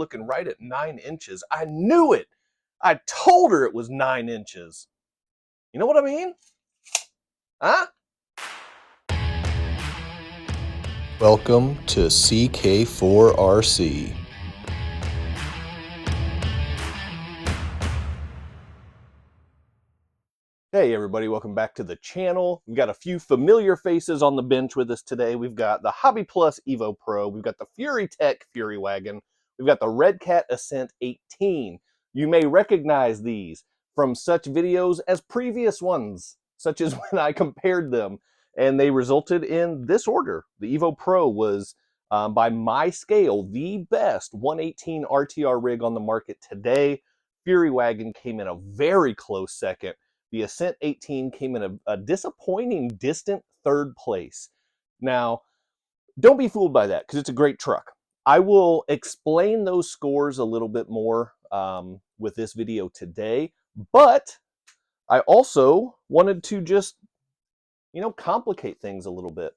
looking right at 9 inches. I knew it. I told her it was 9 inches. You know what I mean? Huh? Welcome to CK4RC. Hey everybody, welcome back to the channel. We've got a few familiar faces on the bench with us today. We've got the Hobby Plus Evo Pro, we've got the Fury Tech Fury Wagon, we've got the Red Cat Ascent 18. You may recognize these from such videos as previous ones, such as when I compared them, and they resulted in this order. The Evo Pro was, by my scale, the best 118 RTR rig on the market today. Fury Wagon came in a very close second. The Ascent 18 came in a disappointing, distant third place. Now, don't be fooled by that, because it's a great truck. I will explain those scores a little bit more with this video today, but I also wanted to just, complicate things a little bit,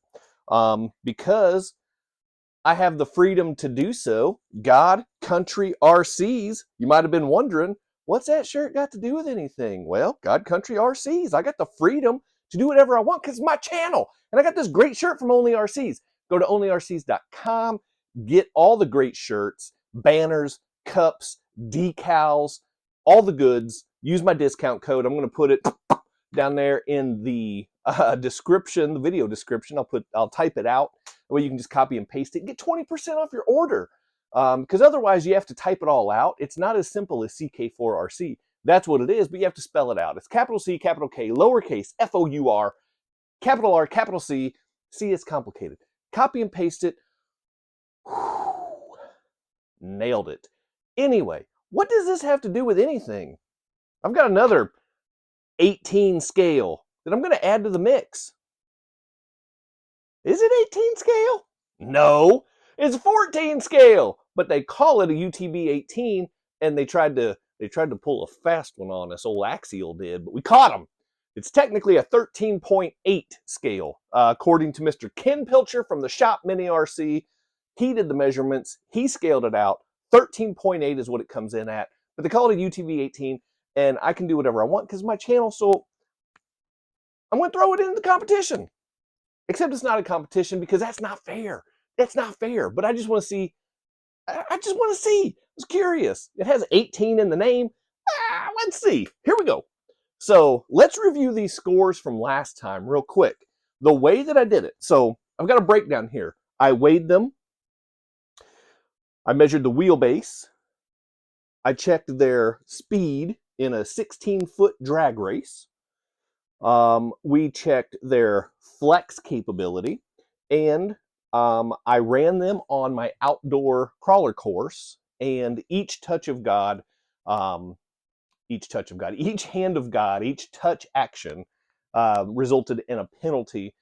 because I have the freedom to do so. God Country RCs, you might have been wondering, what's that shirt got to do with anything? Well, God Country RCs. I got the freedom to do whatever I want because it's my channel. And I got this great shirt from Only RCs. Go to onlyrcs.com, get all the great shirts, banners, cups, decals, all the goods. Use my discount code. I'm going to put it down there in the description, the video description. I'll type it out. That way you can just copy and paste it and get 20% off your order. Because otherwise you have to type it all out. It's not as simple as CK4RC. That's what it is, but you have to spell it out. It's capital C, capital K, lowercase, F-O-U-R, capital R, capital C. See, it's complicated. Copy and paste it. Whew. Nailed it. Anyway, what does this have to do with anything? I've got another 18 scale that I'm going to add to the mix. Is it 18 scale? No, it's 14 scale. But they call it a UTB 18, and they tried to pull a fast one on us. Old Axial did, but we caught them. It's technically a 13.8 scale, according to Mr. Ken Pilcher from the Shop Mini RC. He did the measurements. He scaled it out. 13.8 is what it comes in at. But they call it a UTB 18, and I can do whatever I want because my channel. So I'm going to throw it into the competition. Except it's not a competition because that's not fair. That's not fair. But I just want to see. I just want to see. I was curious. It has 18 in the name. Let's see. Here we go. So let's review these scores from last time real quick. The way that I did it. So I've got a breakdown here. I weighed them. I measured the wheelbase. I checked their speed in a 16-foot drag race. We checked their flex capability, and I ran them on my outdoor crawler course, and each touch of God, each hand of God, each touch action resulted in a penalty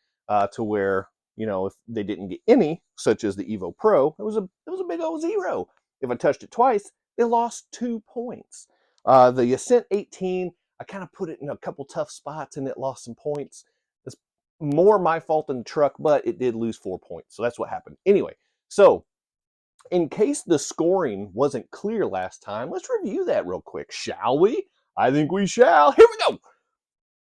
to where, if they didn't get any, such as the Evo Pro, it was a big old 0. If I touched it twice, they lost 2 points. The Ascent 18, I kind of put it in a couple tough spots and it lost some points. It's more my fault than the truck, but it did lose 4 points. So that's what happened. Anyway, so in case the scoring wasn't clear last time, let's review that real quick, shall we? I think we shall. Here we go.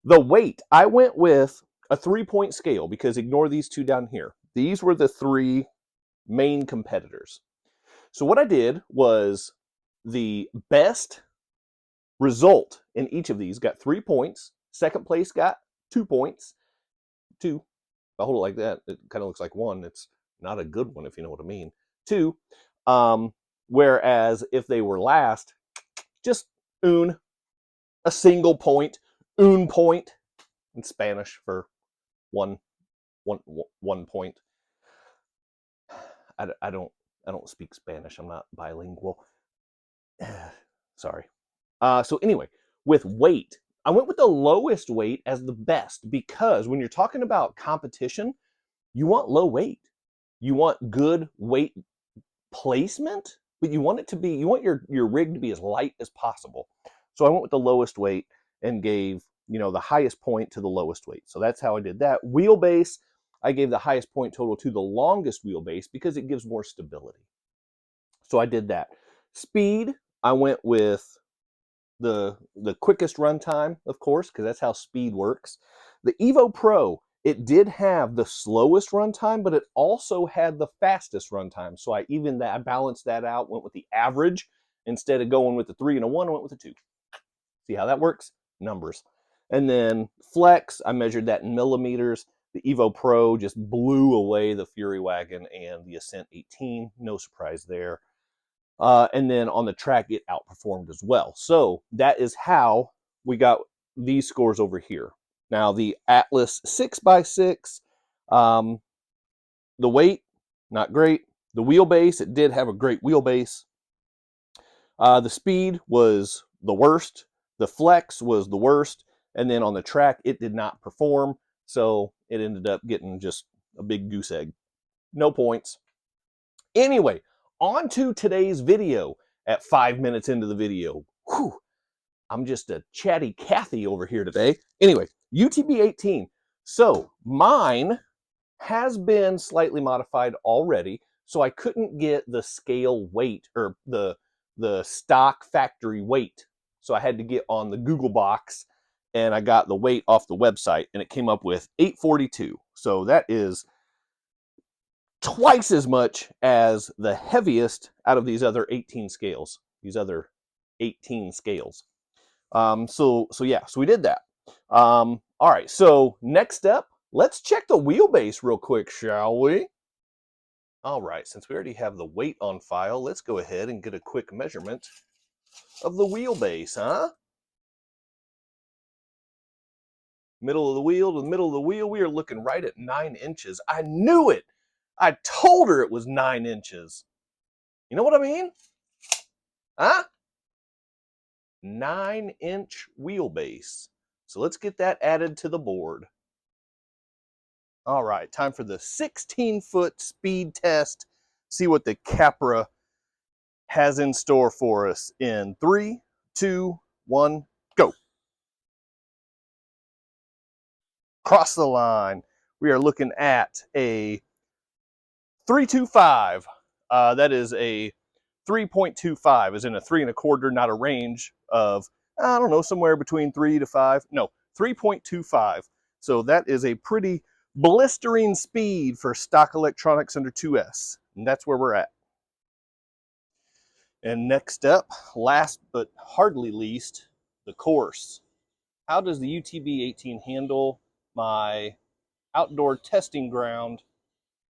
The weight, I went with a 3-point scale because ignore these two down here. These were the 3 main competitors. So what I did was the best result in each of these got 3 points. Second place got 2 points. 2. If I hold it like that, it kind of looks like 1. It's not a good one, if you know what I mean. 2. Whereas if they were last, just un, a single point, un point, in Spanish for one point. I don't speak Spanish. I'm not bilingual. Sorry. So anyway, with weight, I went with the lowest weight as the best because when you're talking about competition, you want low weight. You want good weight placement, but you want your rig to be as light as possible. So I went with the lowest weight and gave, the highest point to the lowest weight. So that's how I did that. Wheelbase, I gave the highest point total to the longest wheelbase because it gives more stability. So I did that. Speed, I went with the quickest runtime, of course, because that's how speed works. The Evo Pro, it did have the slowest runtime, but it also had the fastest runtime. So I balanced that out, went with the average. Instead of going with the 3 and a 1, I went with a 2. See how that works? Numbers. And then flex, I measured that in millimeters. The Evo Pro just blew away the Fury Wagon and the Ascent 18. No surprise there. And then on the track, it outperformed as well. So that is how we got these scores over here. Now, the Atlas 6x6, the weight, not great. The wheelbase, it did have a great wheelbase. The speed was the worst. The flex was the worst. And then on the track, it did not perform. So it ended up getting just a big goose egg. No points. Anyway, on to today's video at 5 minutes into the video. Whew, I'm just a chatty Cathy over here today. Anyway, UTB 18. So mine has been slightly modified already, so I couldn't get the scale weight or the stock factory weight. So I had to get on the Google box and I got the weight off the website and it came up with 842. So that is twice as much as the heaviest out of these other 18 scales. So we did that. All right, so next up, let's check the wheelbase real quick, shall we? All right, since we already have the weight on file, let's go ahead and get a quick measurement of the wheelbase, huh? Middle of the wheel to the middle of the wheel, we are looking right at 9 inches. I knew it! I told her it was 9 inches. You know what I mean? Huh? 9-inch wheelbase. So let's get that added to the board. All right, time for the 16-foot speed test. See what the Capra has in store for us in 3, 2, 1, go. Cross the line. We are looking at a 325. That is a 3.25, as in a 3 1/4, not a range of, I don't know, somewhere between 3 to 5. No, 3.25. So that is a pretty blistering speed for stock electronics under 2S. And that's where we're at. And next up, last but hardly least, the course. How does the UTB 18 handle my outdoor testing ground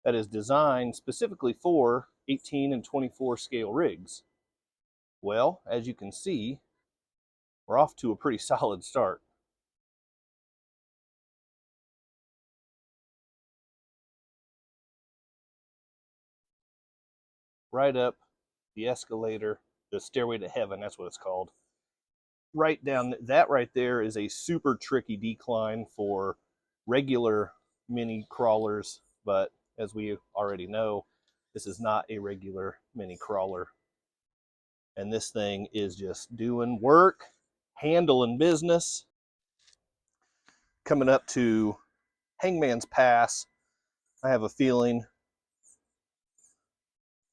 that is designed specifically for 18 and 24 scale rigs? Well, as you can see, we're off to a pretty solid start. Right up the escalator, the stairway to heaven, that's what it's called. Right down, that right there is a super tricky decline for regular mini crawlers, but as we already know, this is not a regular mini crawler. And this thing is just doing work, handling business. Coming up to Hangman's Pass, I have a feeling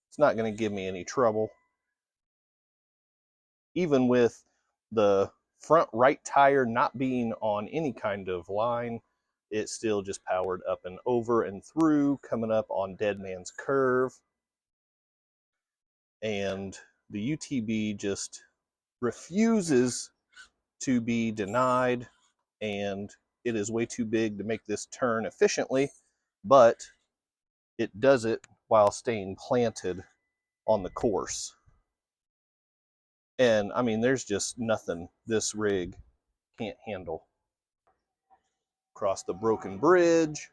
it's not going to give me any trouble. Even with the front right tire not being on any kind of line, it still just powered up and over and through, coming up on Dead Man's Curve. And the UTB just refuses to be denied, and it is way too big to make this turn efficiently, but it does it while staying planted on the course. And I mean, there's just nothing this rig can't handle. Across the broken bridge,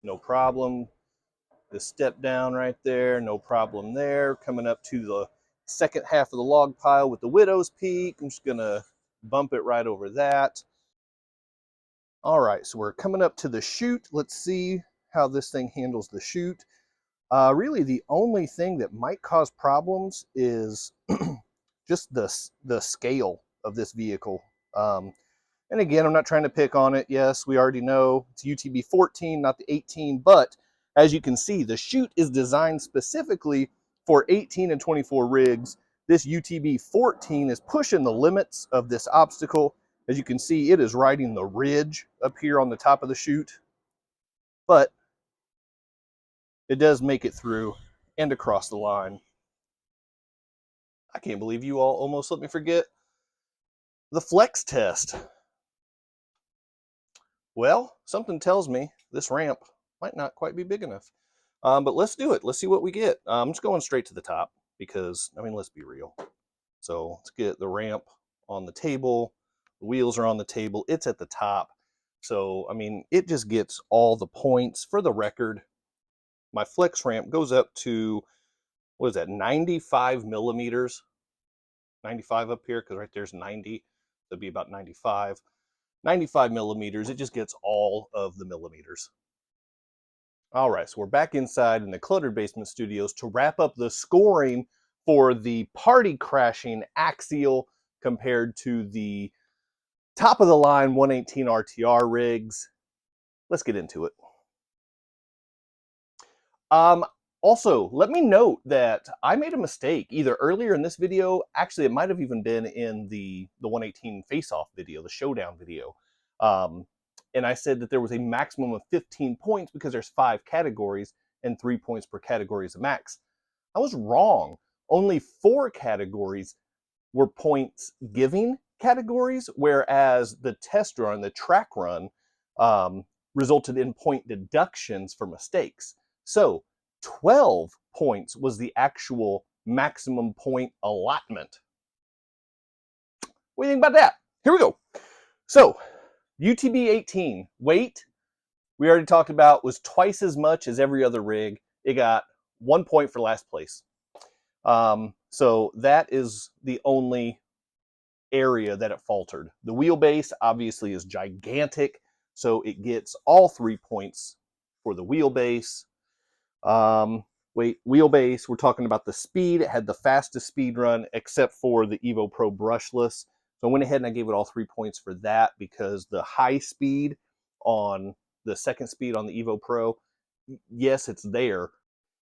no problem. The step down right there, no problem there. Coming up to the second half of the log pile with the Widow's Peak, I'm just gonna bump it right over that. All right, so we're coming up to the chute. Let's see how this thing handles the chute. Really, the only thing that might cause problems is just the scale of this vehicle. And again, I'm not trying to pick on it. Yes, we already know it's UTB 14, not the 18, but As you can see, the chute is designed specifically for 18 and 24 rigs. This UTB 14 is pushing the limits of this obstacle. As you can see, it is riding the ridge up here on the top of the chute, but it does make it through and across the line. I can't believe you all almost let me forget the flex test. Well, something tells me this ramp might not quite be big enough. But let's do it. Let's see what we get. I'm just going straight to the top because, I mean, let's be real. So let's get the ramp on the table. The wheels are on the table. It's at the top. So, I mean, it just gets all the points. For the record, my flex ramp goes up to, what is that, 95 millimeters? 95 up here, because right there's 90. So it'd be about 95. 95 millimeters. It just gets all of the millimeters. All right, so we're back inside in the Cluttered Basement Studios to wrap up the scoring for the party crashing axial compared to the top of the line 118 RTR rigs. Let's get into it. Also, let me note that I made a mistake either earlier in this video. Actually, it might have even been in the 118 face-off video, the showdown video. And I said that there was a maximum of 15 points because there's 5 categories and 3 points per category is a max. I was wrong. Only 4 categories were points giving categories, whereas the test run, the track run, resulted in point deductions for mistakes. So 12 points was the actual maximum point allotment. What do you think about that? Here we go. So UTB 18, weight, we already talked about, was twice as much as every other rig. It got 1 point for last place. So that is the only area that it faltered. The wheelbase obviously is gigantic, so it gets all 3 points for the wheelbase. Wheelbase, we're talking about the speed. It had the fastest speed run except for the Evo Pro brushless. So I went ahead and I gave it all 3 points for that because the high speed on the second speed on the Evo Pro, yes, it's there.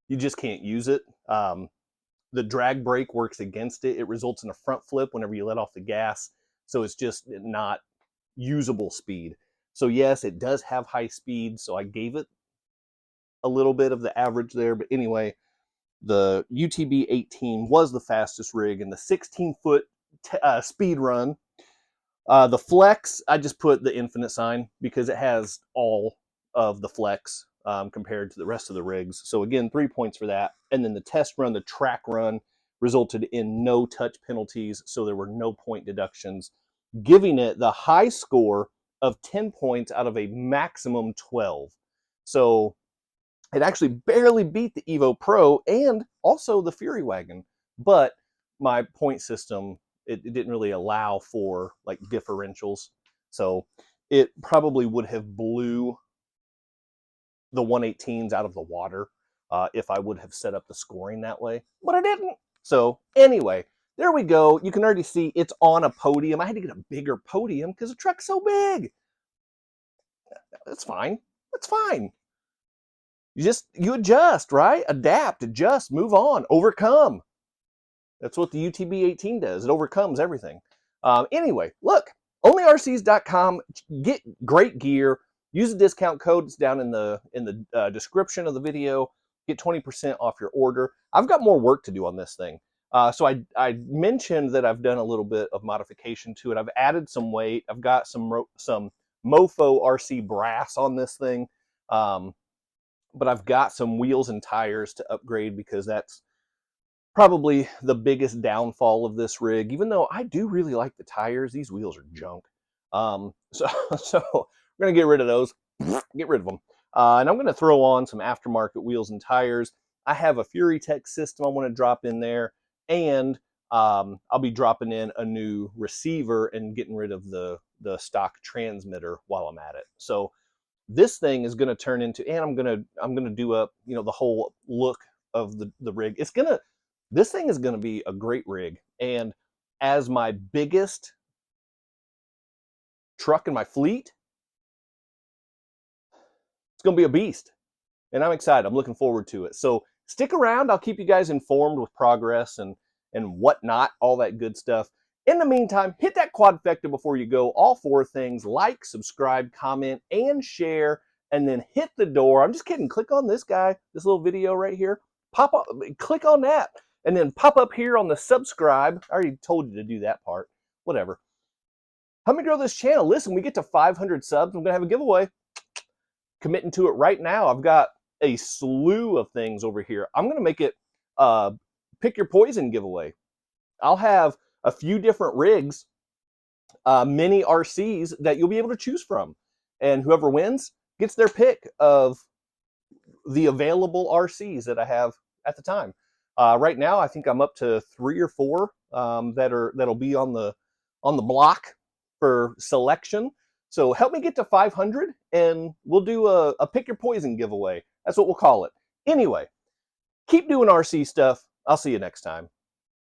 You just can't use it. The drag brake works against it. It results in a front flip whenever you let off the gas. So it's just not usable speed. So yes, it does have high speed. So I gave it a little bit of the average there. But anyway, the UTB 18 was the fastest rig in the 16-foot speed run. The flex, I just put the infinite sign because it has all of the flex compared to the rest of the rigs. So again, 3 points for that. And then the test run, the track run, resulted in no touch penalties, so there were no point deductions, giving it the high score of 10 points out of a maximum 12. So it actually barely beat the Evo Pro and also the Fury Wagon, but my point system, it didn't really allow for like differentials. So it probably would have blew the 118s out of the water if I would have set up the scoring that way, but I didn't. So anyway, there we go. You can already see it's on a podium. I had to get a bigger podium because the truck's so big. That's fine. That's fine. You adjust, right? Adapt, adjust, move on, overcome. That's what the UTB 18 does. It overcomes everything. Anyway, look, onlyrcs.com. Get great gear. Use the discount code. It's down in the description of the video. Get 20% off your order. I've got more work to do on this thing. So I mentioned that I've done a little bit of modification to it. I've added some weight. I've got some Mofo RC brass on this thing. But I've got some wheels and tires to upgrade because that's probably the biggest downfall of this rig. Even though I do really like the tires, these wheels are junk. So we're going to get rid of those. Get rid of them. And I'm going to throw on some aftermarket wheels and tires. I have a Fury Tech system I want to drop in there. And I'll be dropping in a new receiver and getting rid of the stock transmitter while I'm at it. So this thing is going to turn into, and I'm going to do up, the whole look of the rig. This thing is going to be a great rig. And as my biggest truck in my fleet, it's going to be a beast. and I'm excited. I'm looking forward to it. So stick around. I'll keep you guys informed with progress and whatnot, all that good stuff. In the meantime, hit that quadfecta before you go. All 4 things: like, subscribe, comment, and share, and then hit the door. I'm just kidding. Click on this guy, this little video right here. Pop up, click on that, and then pop up here on the subscribe. I already told you to do that part. Whatever. Help me grow this channel. Listen, we get to 500 subs. I'm going to have a giveaway. Committing to it right now. I've got a slew of things over here. I'm going to make it pick your poison giveaway. I'll have a few different rigs, mini RCs that you'll be able to choose from. And whoever wins gets their pick of the available RCs that I have at the time. Right now, I think I'm up to 3 or 4 that'll be on the block for selection. So help me get to 500, and we'll do a pick your poison giveaway. That's what we'll call it. Anyway, keep doing RC stuff. I'll see you next time.